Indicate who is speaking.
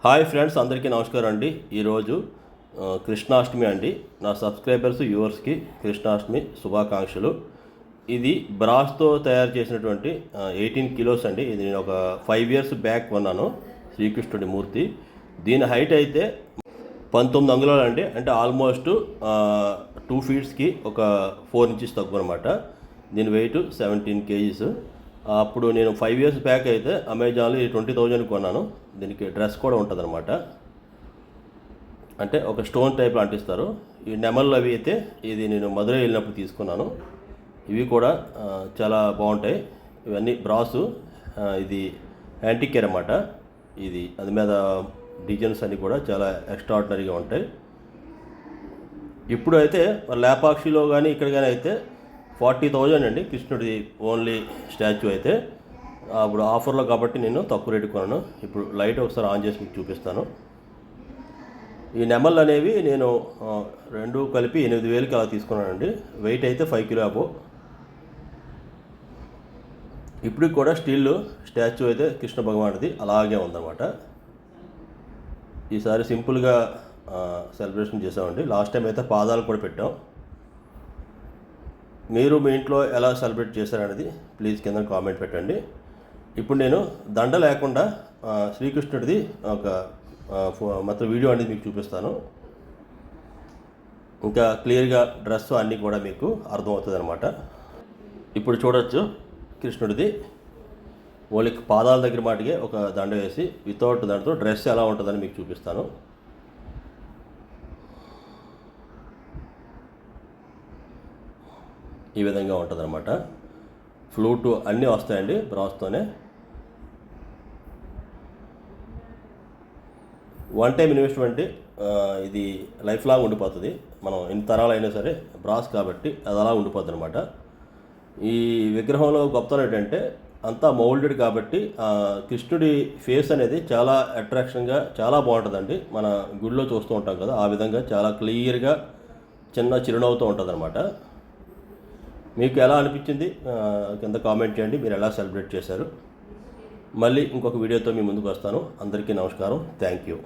Speaker 1: Hi friends, అందరికీ నమస్కారం అండి. ఈరోజు కృష్ణాష్టమి అండి. నా సబ్స్క్రైబర్స్ వ్యూవర్స్కి కృష్ణాష్టమి శుభాకాంక్షలు. ఇది బ్రాస్తో తయారు చేసినటువంటి 18 కిలోస్ అండి. ఇది నేను ఒక 5 ఇయర్స్ బ్యాక్ కొన్నాను. శ్రీకృష్ణుడి మూర్తి. దీని హైట్ అయితే 19 అంగుళాలు అండి. అంటే ఆల్మోస్ట్ 2 ఫీట్స్కి ఒక 4 ఇంచెస్ తక్కువ అనమాట. దీని వెయిట్ 17 కేజీస్. అప్పుడు నేను 5 ఇయర్స్ బ్యాక్ అయితే అమెజాన్లో 20,000 కొన్నాను. దీనికి డ్రెస్ కూడా ఉంటుంది అనమాట. అంటే ఒక స్టోన్ టైప్లో అంటిస్తారు. ఈ నెమళ్ళు అవి అయితే ఇది నేను మధురై వెళ్ళినప్పుడు తీసుకున్నాను. ఇవి కూడా చాలా బాగుంటాయి. ఇవన్నీ బ్రాసు. ఇది యాంటిక్ అనమాట. ఇది అది మీద డిజైన్స్ అన్నీ కూడా చాలా ఎక్స్ట్రాడినరీగా ఉంటాయి. ఇప్పుడు అయితే లేపాక్షిలో కానీ ఇక్కడ కానీ అయితే 40,000 అండి కృష్ణుడి ఓన్లీ స్టాచ్యూ అయితే. అప్పుడు ఆఫర్లో కాబట్టి నేను తక్కువ రేటు కొన్నాను. ఇప్పుడు లైట్ ఒకసారి ఆన్ చేసి మీకు చూపిస్తాను. ఈ నెమళ్ళు అనేవి నేను 2 కలిపి 8,000కి అలా తీసుకున్నానండి. వెయిట్ అయితే 5 కిలో అబో. ఇప్పటికి కూడా స్టీల్ స్టాచ్యూ అయితే కృష్ణ భగవానుడిది అలాగే ఉందన్నమాట. ఈసారి సింపుల్గా సెలబ్రేషన్ చేసామండి. లాస్ట్ టైం అయితే పాదాలు కూడా పెట్టాం. మీరు మీ ఇంట్లో ఎలా సెలబ్రేట్ చేశారనేది ప్లీజ్ కింద కామెంట్ పెట్టండి. ఇప్పుడు నేను దండ లేకుండా శ్రీకృష్ణుడిది ఒక మొత్తం వీడియో అనేది మీకు చూపిస్తాను. ఇంకా క్లియర్గా డ్రెస్ అన్నీ కూడా మీకు అర్థమవుతుంది అనమాట. ఇప్పుడు చూడొచ్చు కృష్ణుడిది ఓన్లీ పాదాల దగ్గర మాటిగే ఒక దండ వేసి వితౌట్ దాంట్లో డ్రెస్ ఎలా ఉంటుందని మీకు చూపిస్తాను. ఈ విధంగా ఉంటుంది అనమాట. ఫ్లూట్ అన్నీ వస్తాయండి బ్రాస్తోనే. 1 టైం ఇన్వెస్ట్మెంట్. ఇది లైఫ్ లాంగ్ ఉండిపోతుంది. మనం ఎన్ని తరాలు అయినా సరే బ్రాస్ కాబట్టి అది అలా ఉండిపోద్ది అనమాట. ఈ విగ్రహంలో గొప్పతనం ఏంటంటే అంతా మౌల్డెడ్ కాబట్టి కృష్ణుడి ఫేస్ అనేది చాలా అట్రాక్షన్గా చాలా బాగుంటుందండి. మన గుడిలో చూస్తూ ఉంటాం కదా, ఆ విధంగా చాలా క్లియర్గా చిన్న చిరునవ్వుతూ ఉంటుంది అనమాట. మీకు ఎలా అనిపించింది కింద కామెంట్ చేయండి. మీరు ఎలా సెలబ్రేట్ చేశారు. మళ్ళీ ఇంకొక వీడియోతో మీ ముందుకు వస్తాను. అందరికీ నమస్కారం. Thank you.